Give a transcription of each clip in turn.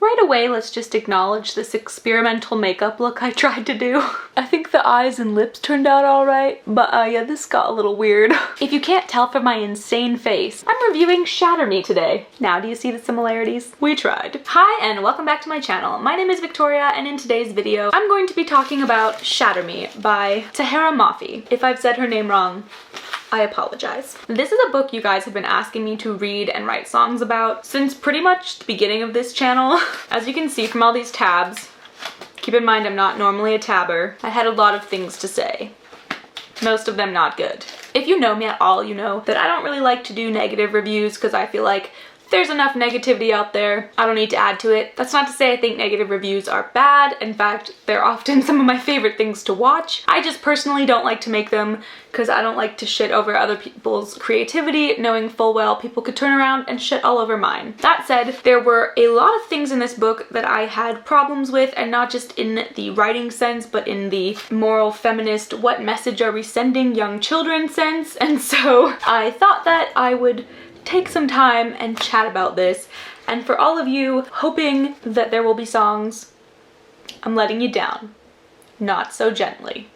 Right away, let's just acknowledge this experimental makeup look I tried to do. I think the eyes and lips turned out alright, but yeah, this got a little weird. If you can't tell from my insane face, I'm reviewing Shatter Me today. Now, do you see the similarities? We tried. Hi, and welcome back to my channel. My name is Victoria, and in today's video, I'm going to be talking about Shatter Me by Tahereh Mafi. If I've said her name wrong, I apologize. This is a book you guys have been asking me to read and write songs about since pretty much the beginning of this channel. As you can see from all these tabs, keep in mind I'm not normally a tabber, I had a lot of things to say. Most of them not good. If you know me at all, you know that I don't really like to do negative reviews because I feel like there's enough negativity out there. I don't need to add to it. That's not to say I think negative reviews are bad. In fact, they're often some of my favorite things to watch. I just personally don't like to make them because I don't like to shit over other people's creativity, knowing full well people could turn around and shit all over mine. That said, there were a lot of things in this book that I had problems with, and not just in the writing sense, but in the moral feminist, what message are we sending young children sense. And so I thought that I would take some time and chat about this. And for all of you hoping that there will be songs, I'm letting you down. Not so gently.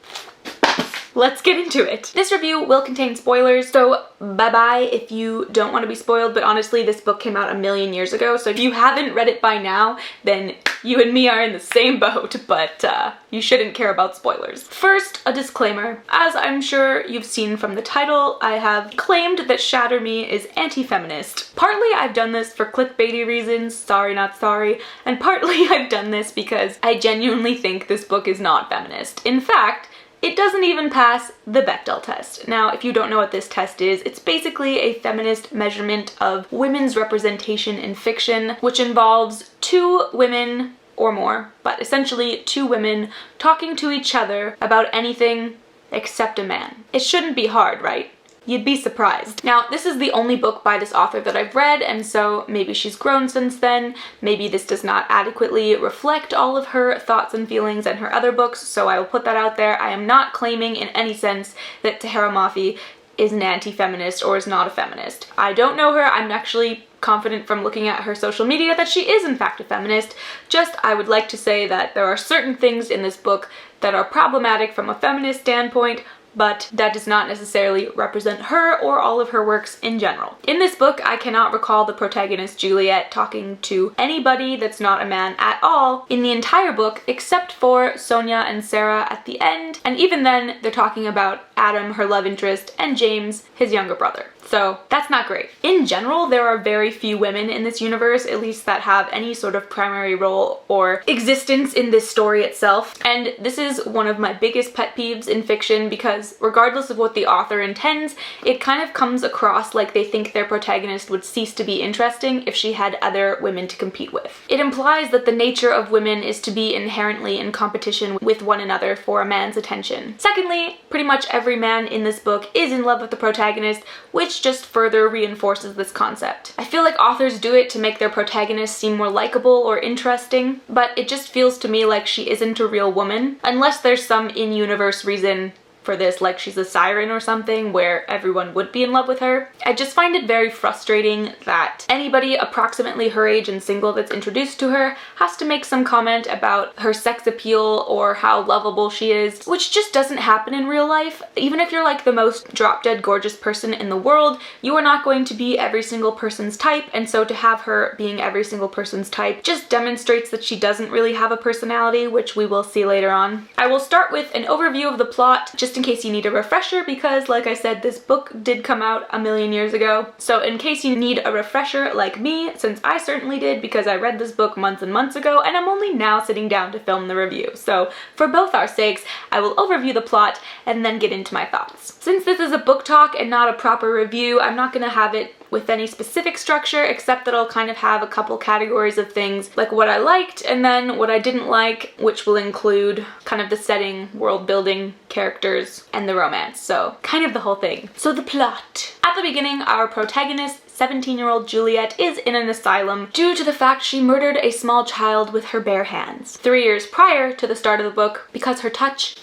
Let's get into it. This review will contain spoilers, so bye-bye if you don't want to be spoiled, but honestly, this book came out a million years ago, so if you haven't read it by now, then you and me are in the same boat, but you shouldn't care about spoilers. First, a disclaimer. As I'm sure you've seen from the title, I have claimed that Shatter Me is anti-feminist. Partly I've done this for clickbaity reasons, sorry not sorry, and partly I've done this because I genuinely think this book is not feminist. In fact, it doesn't even pass the Bechdel test. Now, if you don't know what this test is, it's basically a feminist measurement of women's representation in fiction, which involves two women or more, but essentially two women talking to each other about anything except a man. It shouldn't be hard, right? You'd be surprised. Now, this is the only book by this author that I've read, and so maybe she's grown since then. Maybe this does not adequately reflect all of her thoughts and feelings and her other books, so I will put that out there. I am not claiming in any sense that Tahereh Mafi is an anti-feminist or is not a feminist. I don't know her. I'm actually confident from looking at her social media that she is in fact a feminist. Just, I would like to say that there are certain things in this book that are problematic from a feminist standpoint, but that does not necessarily represent her or all of her works in general. In this book, I cannot recall the protagonist Juliet talking to anybody that's not a man at all in the entire book, except for Sonia and Sarah at the end, and even then, they're talking about Adam, her love interest, and James, his younger brother. So that's not great. In general, there are very few women in this universe, at least that have any sort of primary role or existence in this story itself. And this is one of my biggest pet peeves in fiction because regardless of what the author intends, it kind of comes across like they think their protagonist would cease to be interesting if she had other women to compete with. It implies that the nature of women is to be inherently in competition with one another for a man's attention. Secondly, pretty much every man in this book is in love with the protagonist, which just further reinforces this concept. I feel like authors do it to make their protagonist seem more likable or interesting, but it just feels to me like she isn't a real woman, unless there's some in-universe reason for this, like she's a siren or something where everyone would be in love with her. I just find it very frustrating that anybody approximately her age and single that's introduced to her has to make some comment about her sex appeal or how lovable she is, which just doesn't happen in real life. Even if you're like the most drop-dead gorgeous person in the world, you are not going to be every single person's type, and so to have her being every single person's type just demonstrates that she doesn't really have a personality, which we will see later on. I will start with an overview of the plot, just in case you need a refresher, because like I said, this book did come out a million years ago. So in case you need a refresher like me, since I certainly did because I read this book months and months ago and I'm only now sitting down to film the review. So for both our sakes, I will overview the plot and then get into my thoughts. Since this is a book talk and not a proper review, I'm not gonna have it with any specific structure, except that I'll kind of have a couple categories of things, like what I liked and then what I didn't like, which will include kind of the setting, world building, characters, and the romance. So kind of the whole thing. So the plot. At the beginning, our protagonist, 17-year-old Juliet, is in an asylum due to the fact she murdered a small child with her bare hands 3 years prior to the start of the book because her touch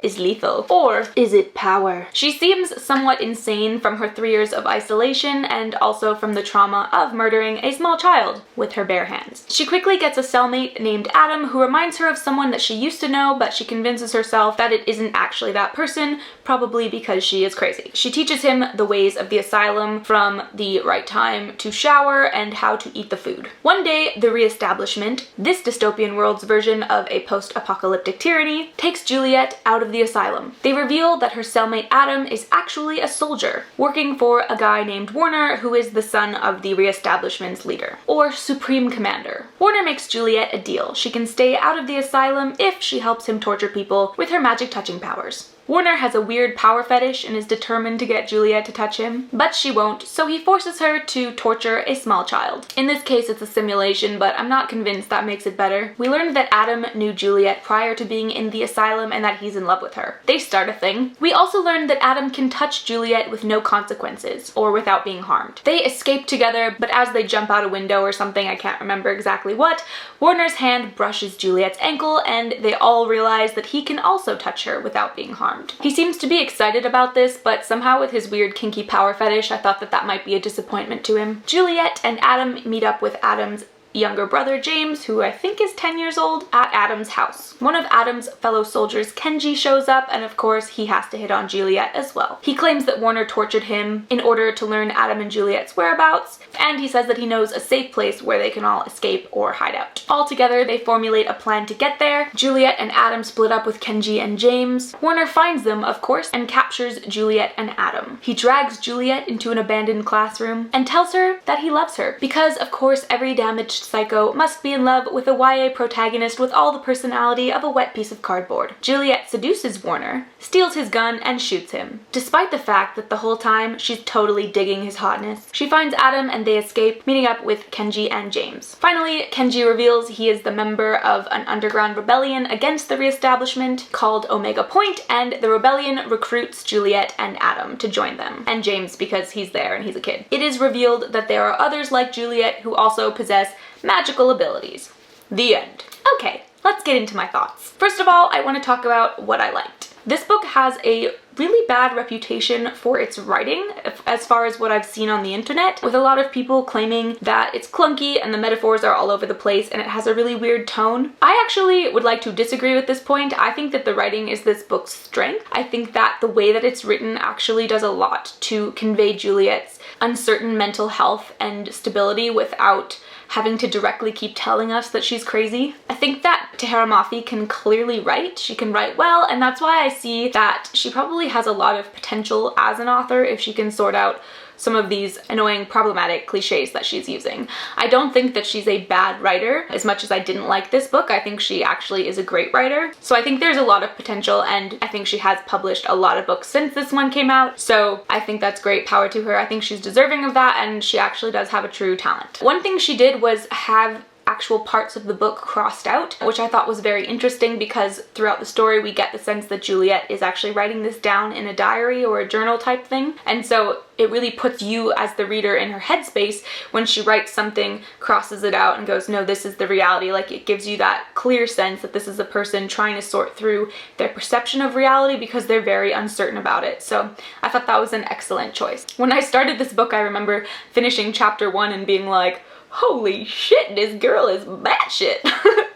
is lethal? Or is it power? She seems somewhat insane from her 3 years of isolation and also from the trauma of murdering a small child with her bare hands. She quickly gets a cellmate named Adam who reminds her of someone that she used to know, but she convinces herself that it isn't actually that person, probably because she is crazy. She teaches him the ways of the asylum, from the right time to shower and how to eat the food. One day, the Reestablishment, this dystopian world's version of a post-apocalyptic tyranny, takes Juliet out of the asylum. They reveal that her cellmate Adam is actually a soldier, working for a guy named Warner, who is the son of the Reestablishment's leader, or Supreme Commander. Warner makes Juliet a deal. She can stay out of the asylum if she helps him torture people with her magic touching powers. Warner has a weird power fetish and is determined to get Juliet to touch him, but she won't, so he forces her to torture a small child. In this case, it's a simulation, but I'm not convinced that makes it better. We learned that Adam knew Juliet prior to being in the asylum and that he's in love with her. They start a thing. We also learned that Adam can touch Juliet with no consequences, or without being harmed. They escape together, but as they jump out a window or something, I can't remember exactly what, Warner's hand brushes Juliet's ankle, and they all realize that he can also touch her without being harmed. He seems to be excited about this, but somehow with his weird kinky power fetish, I thought that might be a disappointment to him. Juliet and Adam meet up with Adam's younger brother James, who I think is 10 years old, at Adam's house. One of Adam's fellow soldiers, Kenji, shows up, and of course he has to hit on Juliet as well. He claims that Warner tortured him in order to learn Adam and Juliet's whereabouts, and he says that he knows a safe place where they can all escape or hide out. All together, they formulate a plan to get there. Juliet and Adam split up with Kenji and James. Warner finds them, of course, and captures Juliet and Adam. He drags Juliet into an abandoned classroom and tells her that he loves her, because of course every damaged psycho must be in love with a YA protagonist with all the personality of a wet piece of cardboard. Juliet seduces Warner, steals his gun, and shoots him, despite the fact that the whole time she's totally digging his hotness. She finds Adam and they escape, meeting up with Kenji and James. Finally, Kenji reveals he is the member of an underground rebellion against the Reestablishment called Omega Point, and the rebellion recruits Juliet and Adam to join them, and James because he's there and he's a kid. It is revealed that there are others like Juliet who also possess magical abilities. The end. Okay, let's get into my thoughts. First of all, I want to talk about what I liked. This book has a really bad reputation for its writing, as far as what I've seen on the internet, with a lot of people claiming that it's clunky and the metaphors are all over the place and it has a really weird tone. I actually would like to disagree with this point. I think that the writing is this book's strength. I think that the way that it's written actually does a lot to convey Juliet's uncertain mental health and stability without having to directly keep telling us that she's crazy. I think that Tahereh Mafi can clearly write. She can write well, and that's why I see that she probably has a lot of potential as an author if she can sort out some of these annoying, problematic cliches that she's using. I don't think that she's a bad writer. As much as I didn't like this book, I think she actually is a great writer. So I think there's a lot of potential, and I think she has published a lot of books since this one came out. So I think that's great. Power to her. I think she's deserving of that, and she actually does have a true talent. One thing she did was have actual parts of the book crossed out, which I thought was very interesting because throughout the story we get the sense that Juliet is actually writing this down in a diary or a journal type thing, and so it really puts you as the reader in her headspace when she writes something, crosses it out, and goes, no, this is the reality. Like, it gives you that clear sense that this is a person trying to sort through their perception of reality because they're very uncertain about it. So I thought that was an excellent choice. When I started this book, I remember finishing chapter 1 and being like, holy shit, this girl is batshit.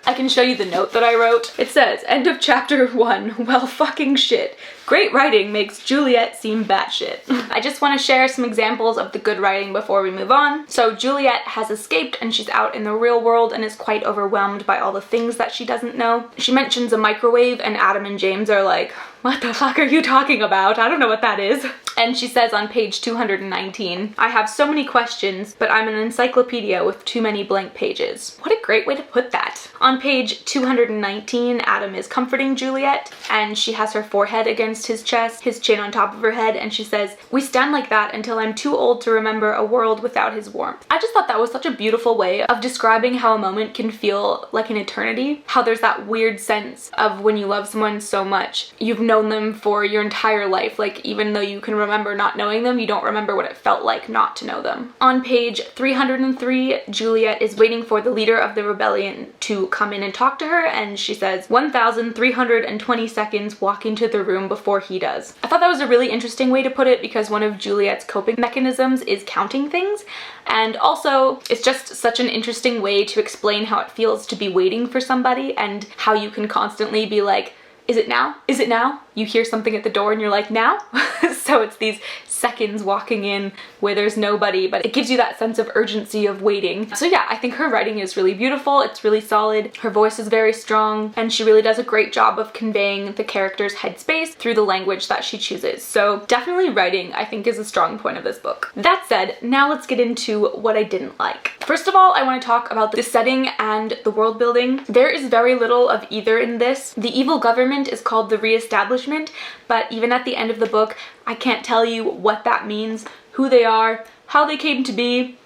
I can show you the note that I wrote. It says, end of chapter 1, well fucking shit. Great writing makes Juliet seem batshit. I just want to share some examples of the good writing before we move on. So Juliet has escaped and she's out in the real world and is quite overwhelmed by all the things that she doesn't know. She mentions a microwave and Adam and James are like, what the fuck are you talking about? I don't know what that is. And she says on page 219, I have so many questions, but I'm an encyclopedia with too many blank pages. What a great way to put that. On page 219, Adam is comforting Juliet, and she has her forehead against his chest, his chin on top of her head, and she says, we stand like that until I'm too old to remember a world without his warmth. I just thought that was such a beautiful way of describing how a moment can feel like an eternity. How there's that weird sense of when you love someone so much, you've known them for your entire life. Like, even though you can remember not knowing them, you don't remember what it felt like not to know them. On page 303, Juliet is waiting for the leader of the rebellion to come in and talk to her, and she says 1,320 seconds walking to the room before he does. I thought that was a really interesting way to put it because one of Juliet's coping mechanisms is counting things, and also it's just such an interesting way to explain how it feels to be waiting for somebody and how you can constantly be like, is it now? Is it now? You hear something at the door and you're like, now? So it's these seconds walking in where there's nobody, but it gives you that sense of urgency of waiting. So yeah, I think her writing is really beautiful. It's really solid. Her voice is very strong, and she really does a great job of conveying the character's headspace through the language that she chooses. So definitely writing, I think, is a strong point of this book. That said, now let's get into what I didn't like. First of all, I want to talk about the setting and the world building. There is very little of either in this. The evil government is called the Reestablishment, but even at the end of the book, I can't tell you what that means, who they are, how they came to be,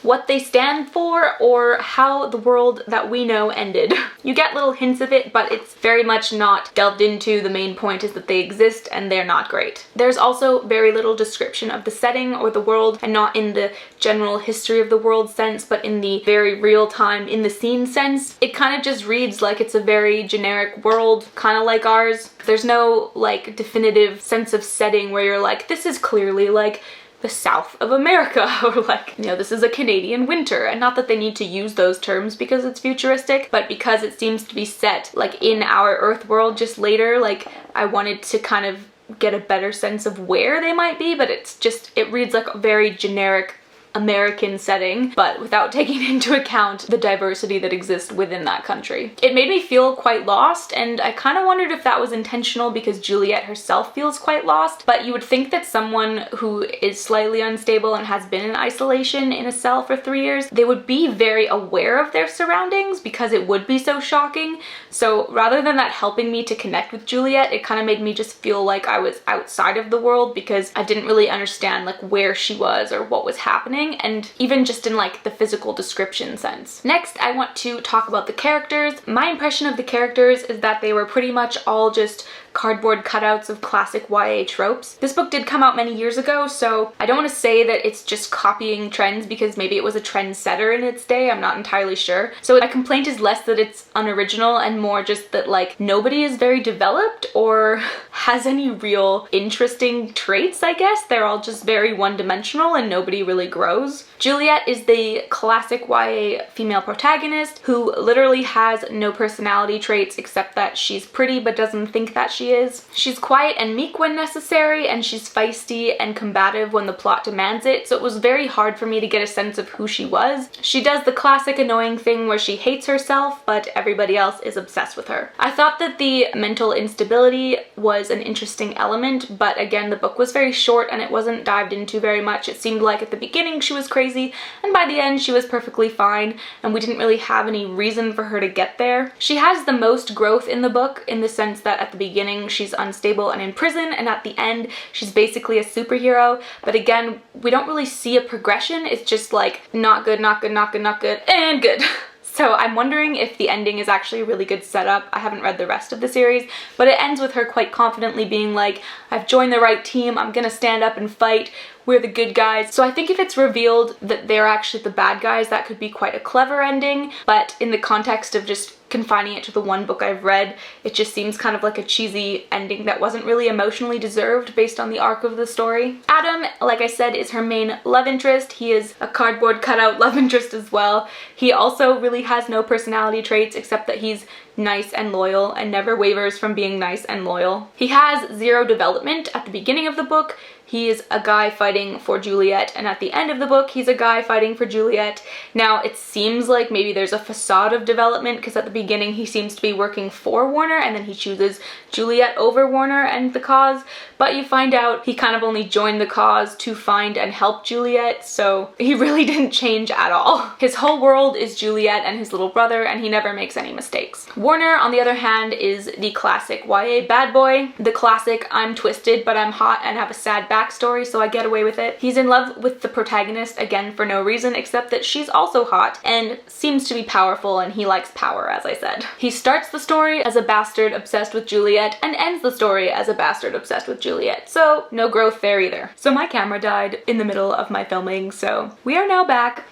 what they stand for, or how the world that we know ended. You get little hints of it, but it's very much not delved into. The main point is that they exist and they're not great. There's also very little description of the setting or the world, and not in the general history of the world sense, but in the very real time, in the scene sense. It kind of just reads like it's a very generic world, kind of like ours. There's no like definitive sense of setting where you're like, this is clearly like the South of America, or like, you know, this is a Canadian winter. And not that they need to use those terms because it's futuristic, but because it seems to be set like in our Earth world just later, like I wanted to kind of get a better sense of where they might be, but it's just, it reads like a very generic American setting, but without taking into account the diversity that exists within that country. It made me feel quite lost, and I kind of wondered if that was intentional because Juliet herself feels quite lost, but you would think that someone who is slightly unstable and has been in isolation in a cell for 3 years, they would be very aware of their surroundings because it would be so shocking. So rather than that helping me to connect with Juliet, it kind of made me just feel like I was outside of the world because I didn't really understand like where she was or what was happening, and even just in like the physical description sense. Next, I want to talk about the characters. My impression of the characters is that they were pretty much all just cardboard cutouts of classic YA tropes. This book did come out many years ago, so I don't want to say that it's just copying trends because maybe it was a trendsetter in its day, I'm not entirely sure. So my complaint is less that it's unoriginal and more just that like nobody is very developed or has any real interesting traits, I guess. They're all just very one-dimensional and nobody really grows. Juliet is the classic YA female protagonist who literally has no personality traits except that she's pretty but doesn't think that she is. She's quiet and meek when necessary, and she's feisty and combative when the plot demands it, so it was very hard for me to get a sense of who she was. She does the classic annoying thing where she hates herself, but everybody else is obsessed with her. I thought that the mental instability was an interesting element, but again, the book was very short and it wasn't dived into very much. It seemed like at the beginning she was crazy, and by the end she was perfectly fine, and we didn't really have any reason for her to get there. She has the most growth in the book in the sense that at the beginning she's unstable and in prison, and at the end she's basically a superhero, but again, we don't really see a progression. It's just like not good, not good, not good, not good, and good. So I'm wondering if the ending is actually a really good setup. I haven't read the rest of the series, but it ends with her quite confidently being like, I've joined the right team, I'm gonna stand up and fight, we're the good guys. So I think if it's revealed that they're actually the bad guys, that could be quite a clever ending, but in the context of just confining it to the one book I've read, it just seems kind of like a cheesy ending that wasn't really emotionally deserved based on the arc of the story. Adam, like I said, is her main love interest. He is a cardboard cutout love interest as well. He also really has no personality traits except that he's nice and loyal and never wavers from being nice and loyal. He has zero development at the beginning of the book. He is a guy fighting for Juliet, and at the end of the book, he's a guy fighting for Juliet. Now, it seems like maybe there's a facade of development because at the beginning he seems to be working for Warner and then he chooses Juliet over Warner and the cause, but you find out he kind of only joined the cause to find and help Juliet, so he really didn't change at all. His whole world is Juliet and his little brother, and he never makes any mistakes. Warner, on the other hand, is the classic YA bad boy, the classic I'm twisted but I'm hot and have a sad backstory, so I get away with it. He's in love with the protagonist, again for no reason except that she's also hot and seems to be powerful, and he likes power, as I said. He starts the story as a bastard obsessed with Juliet and ends the story as a bastard obsessed with Juliet, so no growth there either. So my camera died in the middle of my filming, so we are now back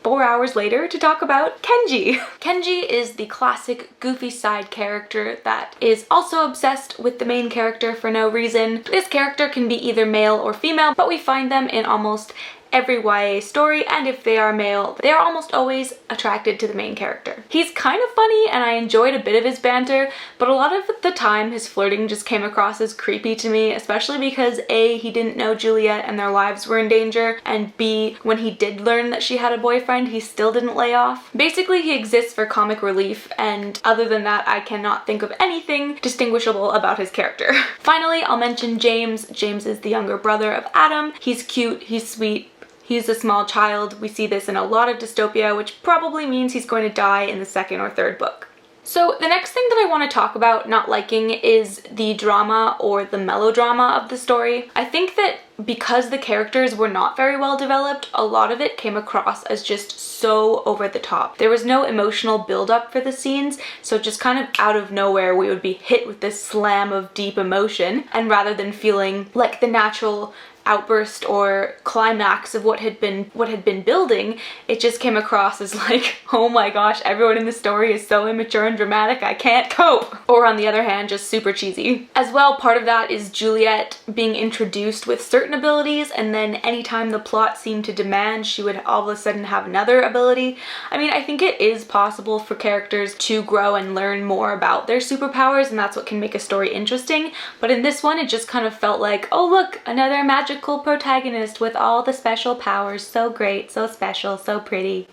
4 hours later to talk about Kenji. Kenji is the classic goofy side character that is also obsessed with the main character for no reason. This character can be either male or female, but we find them in almost every YA story, and if they are male, they are almost always attracted to the main character. He's kind of funny and I enjoyed a bit of his banter, but a lot of the time his flirting just came across as creepy to me, especially because A, he didn't know Juliet and their lives were in danger, and B, when he did learn that she had a boyfriend, he still didn't lay off. Basically, he exists for comic relief, and other than that, I cannot think of anything distinguishable about his character. Finally, I'll mention James. James is the younger brother of Adam. He's cute, he's sweet, he's a small child. We see this in a lot of dystopia, which probably means he's going to die in the second or third book. So the next thing that I want to talk about not liking is the drama or the melodrama of the story. I think that because the characters were not very well developed, a lot of it came across as just so over the top. There was no emotional build-up for the scenes, so just kind of out of nowhere we would be hit with this slam of deep emotion, and rather than feeling like the natural outburst or climax of what had been building, it just came across as like, oh my gosh, everyone in the story is so immature and dramatic, I can't cope. Or on the other hand, just super cheesy. As well, part of that is Juliet being introduced with certain abilities, and then anytime the plot seemed to demand, she would all of a sudden have another ability. I mean, I think it is possible for characters to grow and learn more about their superpowers, and that's what can make a story interesting, but in this one it just kind of felt like, oh look, another magical protagonist with all the special powers, so great, so special, so pretty.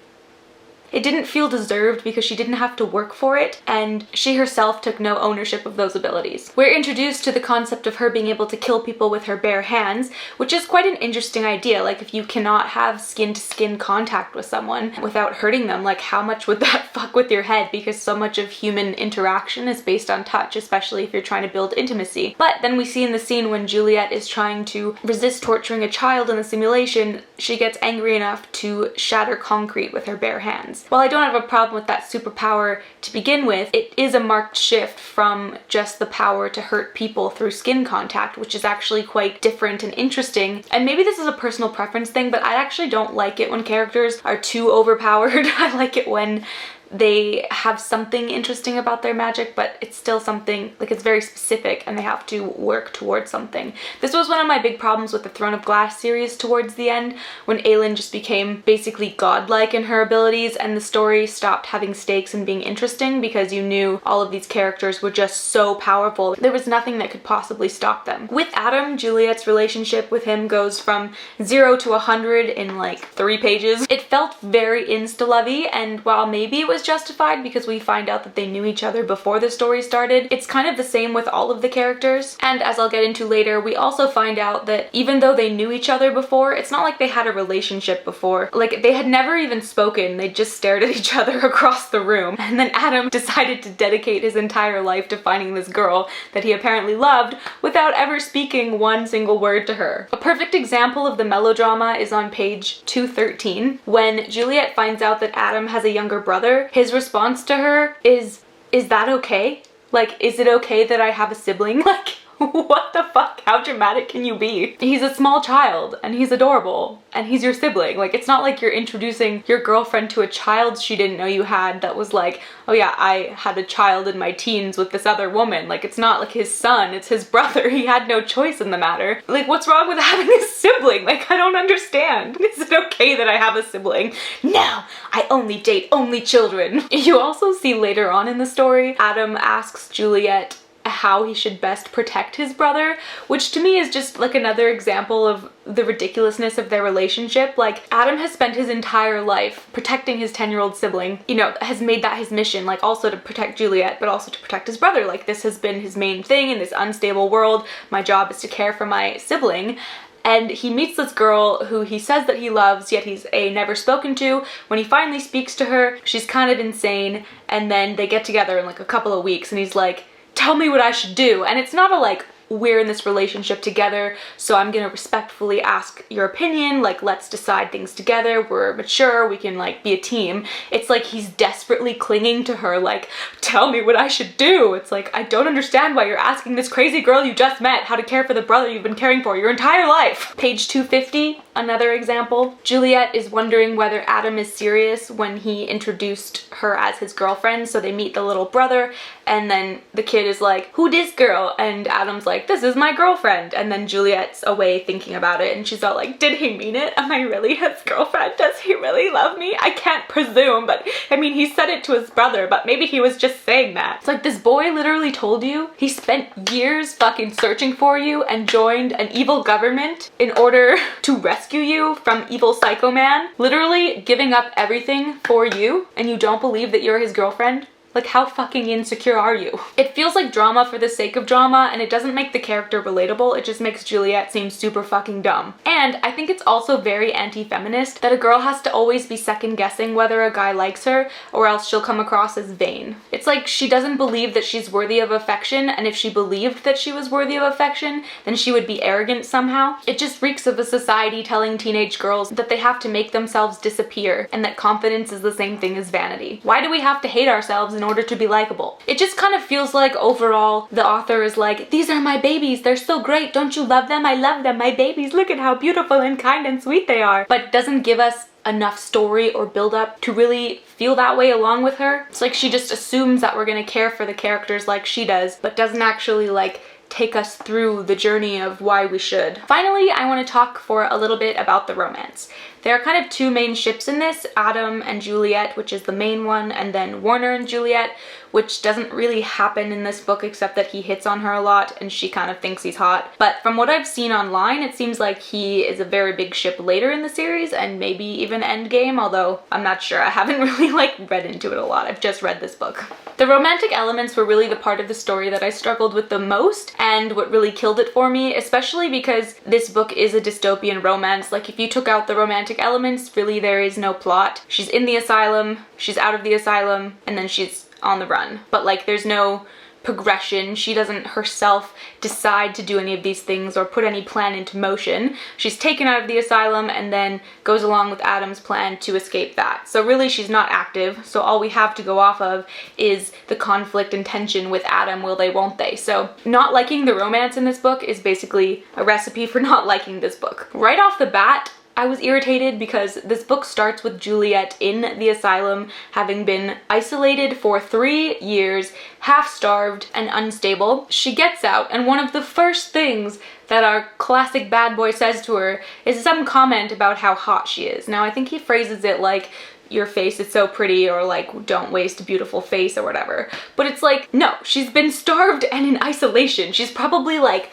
It didn't feel deserved because she didn't have to work for it, and she herself took no ownership of those abilities. We're introduced to the concept of her being able to kill people with her bare hands, which is quite an interesting idea. Like, if you cannot have skin-to-skin contact with someone without hurting them, like how much would that fuck with your head? Because so much of human interaction is based on touch, especially if you're trying to build intimacy. But then we see in the scene when Juliet is trying to resist torturing a child in the simulation, she gets angry enough to shatter concrete with her bare hands. While I don't have a problem with that superpower to begin with, it is a marked shift from just the power to hurt people through skin contact, which is actually quite different and interesting. And maybe this is a personal preference thing, but I actually don't like it when characters are too overpowered. I like it when they have something interesting about their magic, but it's still something, like, it's very specific and they have to work towards something. This was one of my big problems with the Throne of Glass series towards the end, when Aelin just became basically godlike in her abilities and the story stopped having stakes and being interesting because you knew all of these characters were just so powerful. There was nothing that could possibly stop them. With Adam, Juliet's relationship with him goes from 0 to 100 in like 3 pages. It felt very insta-lovey, and while maybe it was justified because we find out that they knew each other before the story started, it's kind of the same with all of the characters. And as I'll get into later, we also find out that even though they knew each other before, it's not like they had a relationship before. Like, they had never even spoken, they just stared at each other across the room. And then Adam decided to dedicate his entire life to finding this girl that he apparently loved without ever speaking one single word to her. A perfect example of the melodrama is on page 213, when Juliet finds out that Adam has a younger brother. His response to her is that okay? Like, is it okay that I have a sibling? Like, what the fuck? How dramatic can you be? He's a small child and he's adorable and he's your sibling. Like, it's not like you're introducing your girlfriend to a child she didn't know you had that was like, oh yeah, I had a child in my teens with this other woman. Like, it's not like his son, it's his brother. He had no choice in the matter. Like, what's wrong with having a sibling? Like, I don't understand. Is it okay that I have a sibling? No, I only date only children. You also see later on in the story, Adam asks Juliet how he should best protect his brother, which to me is just like another example of the ridiculousness of their relationship. Like, Adam has spent his entire life protecting his 10-year-old sibling, you know, has made that his mission, like also to protect Juliet, but also to protect his brother. Like, this has been his main thing in this unstable world. My job is to care for my sibling. And he meets this girl who he says that he loves, yet he's never spoken to. When he finally speaks to her, she's kind of insane, and then they get together in like a couple of weeks and he's like, tell me what I should do. And it's not a like, we're in this relationship together, so I'm gonna respectfully ask your opinion, like let's decide things together, we're mature, we can like be a team. It's like he's desperately clinging to her, like, tell me what I should do. It's like, I don't understand why you're asking this crazy girl you just met how to care for the brother you've been caring for your entire life. Page 250, another example. Juliet is wondering whether Adam is serious when he introduced her as his girlfriend, so they meet the little brother, and then the kid is like, who this girl? And Adam's like, this is my girlfriend. And then Juliet's away thinking about it, and she's all like, did he mean it? Am I really his girlfriend? Does he really love me? I can't presume, but I mean, he said it to his brother, but maybe he was just saying that. It's like, this boy literally told you he spent years fucking searching for you and joined an evil government in order to rescue you from evil psycho man, literally giving up everything for you, and you don't believe that you're his girlfriend? Like, how fucking insecure are you? It feels like drama for the sake of drama, and it doesn't make the character relatable, it just makes Juliet seem super fucking dumb. And I think it's also very anti-feminist that a girl has to always be second guessing whether a guy likes her, or else she'll come across as vain. It's like she doesn't believe that she's worthy of affection, and if she believed that she was worthy of affection, then she would be arrogant somehow. It just reeks of a society telling teenage girls that they have to make themselves disappear, and that confidence is the same thing as vanity. Why do we have to hate ourselves in order to be likable? It just kind of feels like overall the author is like, these are my babies, they're so great, don't you love them? I love them, my babies, look at how beautiful and kind and sweet they are. But doesn't give us enough story or build up to really feel that way along with her. It's like she just assumes that we're gonna care for the characters like she does, but doesn't actually like take us through the journey of why we should. Finally, I want to talk for a little bit about the romance. There are kind of two main ships in this, Adam and Juliet, which is the main one, and then Warner and Juliet, which doesn't really happen in this book except that he hits on her a lot and she kind of thinks he's hot. But from what I've seen online, it seems like he is a very big ship later in the series and maybe even endgame, although I'm not sure. I haven't really like read into it a lot. I've just read this book. The romantic elements were really the part of the story that I struggled with the most and what really killed it for me, especially because this book is a dystopian romance. Like, if you took out the romantic elements, really there is no plot. She's in the asylum, she's out of the asylum, and then she's on the run. But like, there's no progression. She doesn't herself decide to do any of these things or put any plan into motion. She's taken out of the asylum and then goes along with Adam's plan to escape that. So really she's not active, so all we have to go off of is the conflict and tension with Adam, will they, won't they. So not liking the romance in this book is basically a recipe for not liking this book. Right off the bat, I was irritated because this book starts with Juliet in the asylum, having been isolated for 3 years, half-starved and unstable. She gets out, and one of the first things that our classic bad boy says to her is some comment about how hot she is. Now, I think he phrases it like, your face is so pretty, or like, don't waste a beautiful face or whatever. But it's like, no, she's been starved and in isolation. She's probably like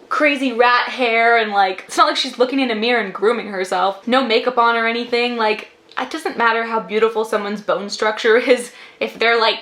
crazy rat hair and like, it's not like she's looking in a mirror and grooming herself. No makeup on or anything. Like, it doesn't matter how beautiful someone's bone structure is if they're like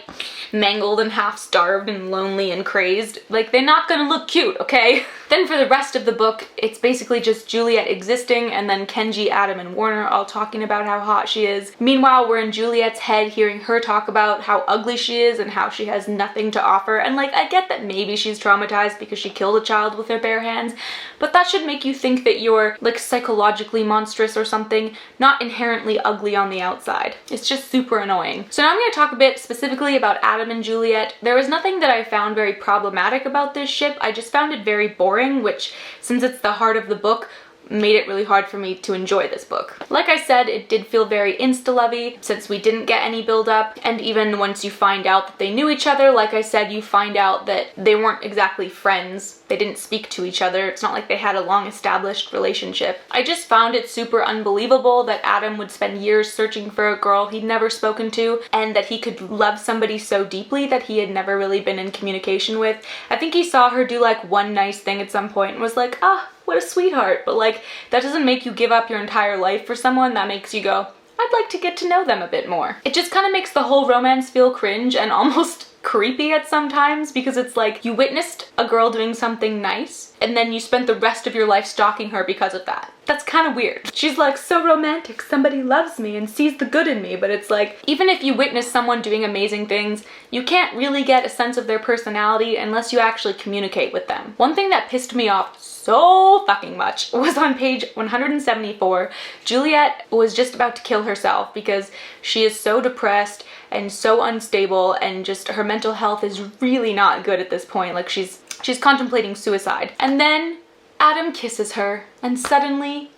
mangled and half starved and lonely and crazed. Like, they're not gonna look cute, okay? Then for the rest of the book, it's basically just Juliet existing and then Kenji, Adam, and Warner all talking about how hot she is. Meanwhile, we're in Juliet's head hearing her talk about how ugly she is and how she has nothing to offer. And like, I get that maybe she's traumatized because she killed a child with her bare hands, but that should make you think that you're like psychologically monstrous or something, not inherently ugly on the outside. It's just super annoying. So now I'm gonna talk a bit specifically about Adam and Juliet. There was nothing that I found very problematic about this ship. I just found it very boring, which, since it's the heart of the book, made it really hard for me to enjoy this book. Like I said, it did feel very insta-lovey since we didn't get any build-up, and even once you find out that they knew each other, like I said, you find out that they weren't exactly friends. They didn't speak to each other. It's not like they had a long-established relationship. I just found it super unbelievable that Adam would spend years searching for a girl he'd never spoken to, and that he could love somebody so deeply that he had never really been in communication with. I think he saw her do like one nice thing at some point and was like, ah, what a sweetheart. But like, that doesn't make you give up your entire life for someone. That makes you go, I'd like to get to know them a bit more. It just kind of makes the whole romance feel cringe and almost creepy at some times, because it's like you witnessed a girl doing something nice and then you spent the rest of your life stalking her because of that. That's kind of weird. She's like, so romantic, somebody loves me and sees the good in me, but it's like, even if you witness someone doing amazing things, you can't really get a sense of their personality unless you actually communicate with them. One thing that pissed me off so fucking much was on page 174. Juliet was just about to kill herself because she is so depressed and so unstable, and just her mental health is really not good at this point. Like she's contemplating suicide. And then Adam kisses her and suddenly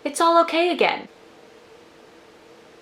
it's all okay again.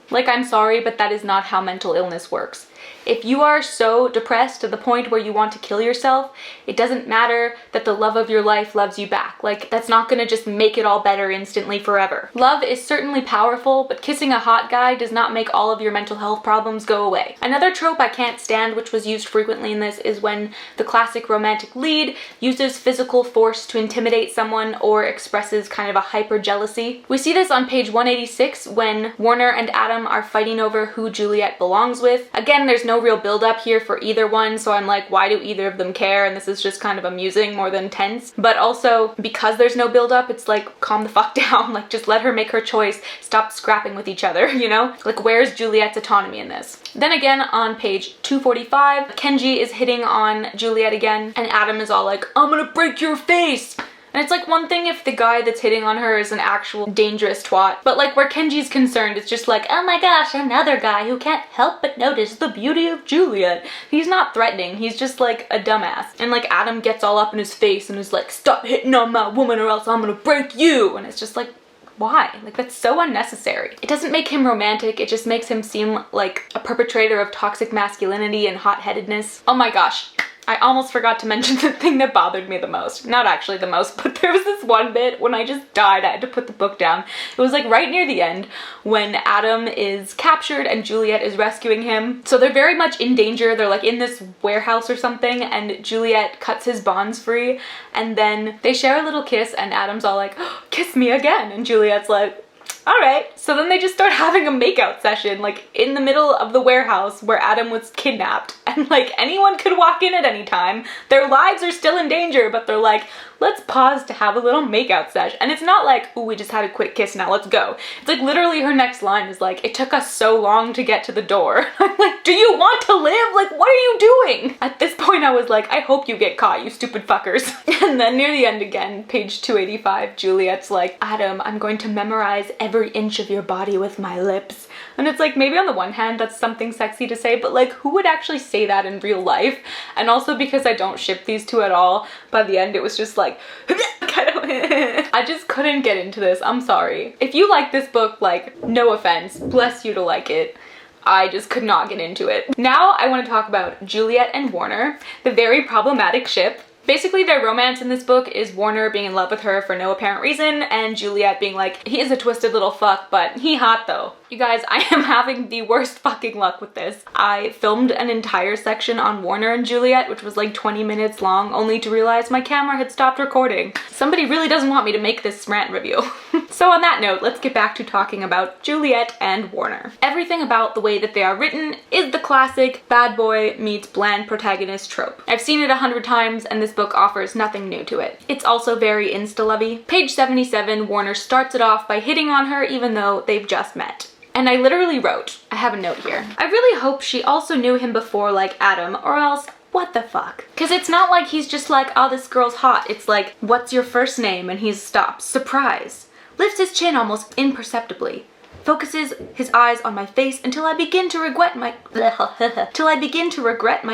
Like, I'm sorry, but that is not how mental illness works. If you are so depressed to the point where you want to kill yourself, it doesn't matter that the love of your life loves you back. Like, that's not gonna just make it all better instantly forever. Love is certainly powerful, but kissing a hot guy does not make all of your mental health problems go away. Another trope I can't stand, which was used frequently in this, is when the classic romantic lead uses physical force to intimidate someone or expresses kind of a hyper jealousy. We see this on page 186 when Warner and Adam are fighting over who Juliet belongs with. Again, there's no real build up here for either one, so I'm like, why do either of them care? And this is just kind of amusing more than tense. But also, because there's no build up, it's like, calm the fuck down. Like, just let her make her choice. Stop scrapping with each other, you know? Like, where's Juliet's autonomy in this? Then again, on page 245, Kenji is hitting on Juliet again, and Adam is all like, I'm gonna break your face! And it's like, one thing if the guy that's hitting on her is an actual dangerous twat, but like where Kenji's concerned, it's just like, oh my gosh, another guy who can't help but notice the beauty of Juliet. He's not threatening, he's just like a dumbass. And like Adam gets all up in his face and is like, stop hitting on my woman or else I'm gonna break you. And it's just like, why? Like, that's so unnecessary. It doesn't make him romantic, it just makes him seem like a perpetrator of toxic masculinity and hot-headedness. Oh my gosh. I almost forgot to mention the thing that bothered me the most. Not actually the most, but there was this one bit when I just died. I had to put the book down. It was like right near the end when Adam is captured and Juliet is rescuing him. So they're very much in danger. They're like in this warehouse or something, and Juliet cuts his bonds free, and then they share a little kiss and Adam's all like, oh, kiss me again. And Juliet's like, all right. So then they just start having a makeout session, like in the middle of the warehouse where Adam was kidnapped, and like anyone could walk in at any time. Their lives are still in danger, but they're like, let's pause to have a little makeout session. And it's not like, oh, we just had a quick kiss, now let's go. It's like literally her next line is like, it took us so long to get to the door. I'm like, do you want to live? Like, what are you doing? At this point I was like, I hope you get caught, you stupid fuckers. And then near the end again, page 285, Juliet's like, Adam, I'm going to memorize every inch of your body with my lips. And it's like, maybe on the one hand that's something sexy to say, but like, who would actually say that in real life? And also because I don't ship these two at all, by the end it was just like, I just couldn't get into this. I'm sorry. If you like this book, like, no offense, bless you to like it. I just could not get into it. Now I want to talk about Juliet and Warner, the very problematic ship. Basically, their romance in this book is Warner being in love with her for no apparent reason, and Juliet being like, he is a twisted little fuck, but he hot though. You guys, I am having the worst fucking luck with this. I filmed an entire section on Warner and Juliet, which was like 20 minutes long, only to realize my camera had stopped recording. Somebody really doesn't want me to make this rant review. So on that note, let's get back to talking about Juliet and Warner. Everything about the way that they are written is the classic bad boy meets bland protagonist trope. I've seen it 100 times, and this book offers nothing new to it. It's also very insta-lovey. Page 77, Warner starts it off by hitting on her even though they've just met. And I literally wrote, I have a note here, I really hope she also knew him before like Adam, or else what the fuck? Because it's not like he's just like, oh, this girl's hot. It's like, what's your first name? And he stops, surprise. Lifts his chin almost imperceptibly. Focuses his eyes on my face until I begin to regret my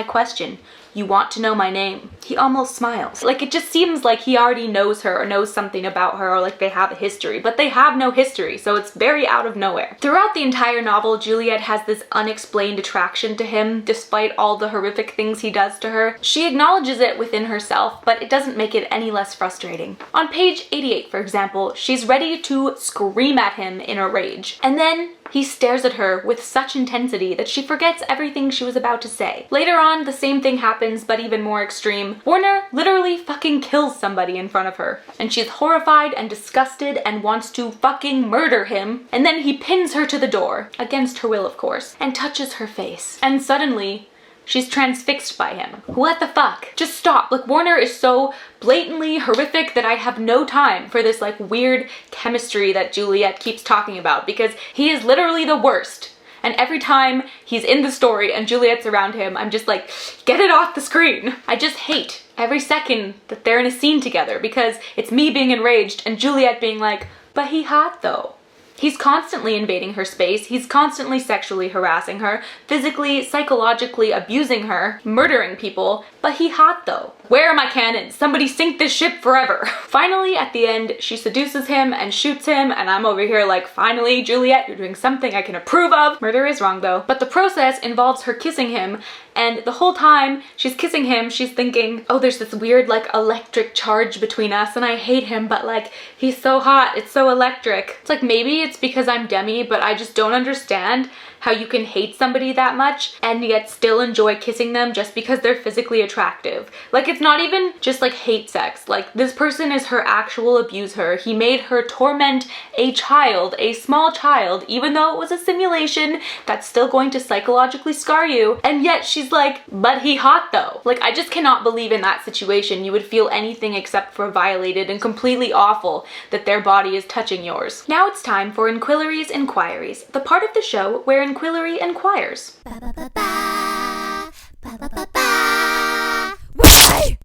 question. You want to know my name? He almost smiles. Like, it just seems like he already knows her or knows something about her, or like they have a history, but they have no history, so it's very out of nowhere. Throughout the entire novel, Juliet has this unexplained attraction to him, despite all the horrific things he does to her. She acknowledges it within herself, but it doesn't make it any less frustrating. On page 88, for example, she's ready to scream at him in a rage. And then he stares at her with such intensity that she forgets everything she was about to say. Later on, the same thing happens, but even more extreme. Warner literally fucking kills somebody in front of her, and she's horrified and disgusted and wants to fucking murder him. And then he pins her to the door, against her will of course, and touches her face. And suddenly, She's transfixed by him. What the fuck? Just stop. Like, Warner is so blatantly horrific that I have no time for this like weird chemistry that Juliet keeps talking about, because he is literally the worst. And every time he's in the story and Juliet's around him, I'm just like, get it off the screen. I just hate every second that they're in a scene together, because it's me being enraged and Juliet being like, but he hot though. He's constantly invading her space, he's constantly sexually harassing her, physically, psychologically abusing her, murdering people, but he hot though. Where are my cannons? Somebody sink this ship forever. Finally, at the end, she seduces him and shoots him, and I'm over here like, finally, Juliet, you're doing something I can approve of. Murder is wrong though. But the process involves her kissing him, and the whole time she's kissing him, she's thinking, oh, there's this weird like electric charge between us and I hate him, but like, he's so hot, it's so electric. It's like, maybe it's because I'm Demi, but I just don't understand how you can hate somebody that much and yet still enjoy kissing them just because they're physically attractive. Like, it's not even just like hate sex. Like, this person is her actual abuser. He made her torment a child, a small child, even though it was a simulation that's still going to psychologically scar you. And yet she's like, but he hot though. Like, I just cannot believe in that situation you would feel anything except for violated and completely awful that their body is touching yours. Now it's time for Inquillery's Inquiries, the part of the show where Inquillery inquires.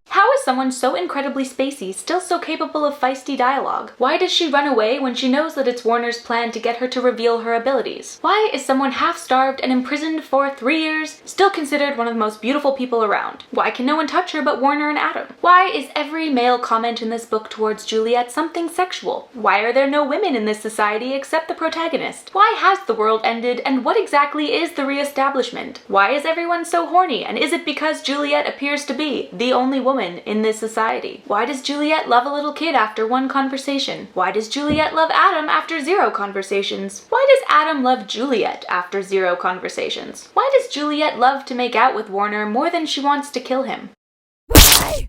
How is someone so incredibly spacey still so capable of feisty dialogue? Why does she run away when she knows that it's Warner's plan to get her to reveal her abilities? Why is someone half-starved and imprisoned for 3 years still considered one of the most beautiful people around? Why can no one touch her but Warner and Adam? Why is every male comment in this book towards Juliet something sexual? Why are there no women in this society except the protagonist? Why has the world ended, and what exactly is the re-establishment? Why is everyone so horny, and is it because Juliet appears to be the only woman in this society? Why does Juliet love a little kid after 1 conversation? Why does Juliet love Adam after 0 conversations? Why does Adam love Juliet after 0 conversations? Why does Juliet love to make out with Warner more than she wants to kill him?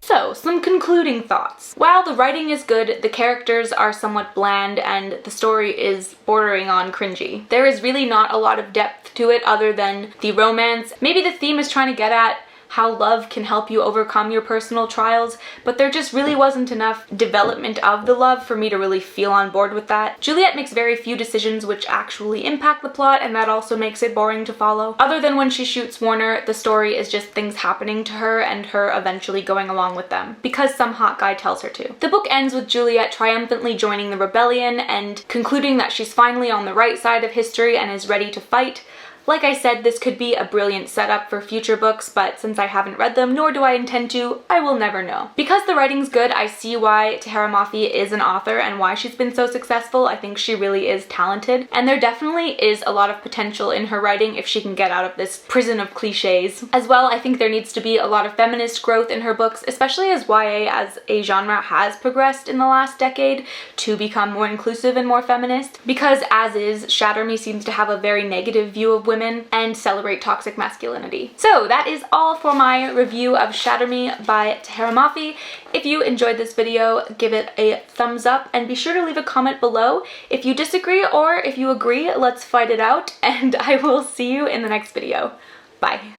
So, some concluding thoughts. While the writing is good, the characters are somewhat bland, and the story is bordering on cringy. There is really not a lot of depth to it other than the romance. Maybe the theme is trying to get at how love can help you overcome your personal trials, but there just really wasn't enough development of the love for me to really feel on board with that. Juliet makes very few decisions which actually impact the plot, and that also makes it boring to follow. Other than when she shoots Warner, the story is just things happening to her and her eventually going along with them, because some hot guy tells her to. The book ends with Juliet triumphantly joining the rebellion and concluding that she's finally on the right side of history and is ready to fight. Like I said, this could be a brilliant setup for future books, but since I haven't read them, nor do I intend to, I will never know. Because the writing's good, I see why Tahereh Mafi is an author and why she's been so successful. I think she really is talented, and there definitely is a lot of potential in her writing if she can get out of this prison of cliches. As well, I think there needs to be a lot of feminist growth in her books, especially as YA as a genre has progressed in the last decade to become more inclusive and more feminist. Because as is, Shatter Me seems to have a very negative view of women and celebrate toxic masculinity. So that is all for my review of Shatter Me by Tahereh Mafi. If you enjoyed this video, give it a thumbs up and be sure to leave a comment below if you disagree, or if you agree, let's fight it out, and I will see you in the next video. Bye.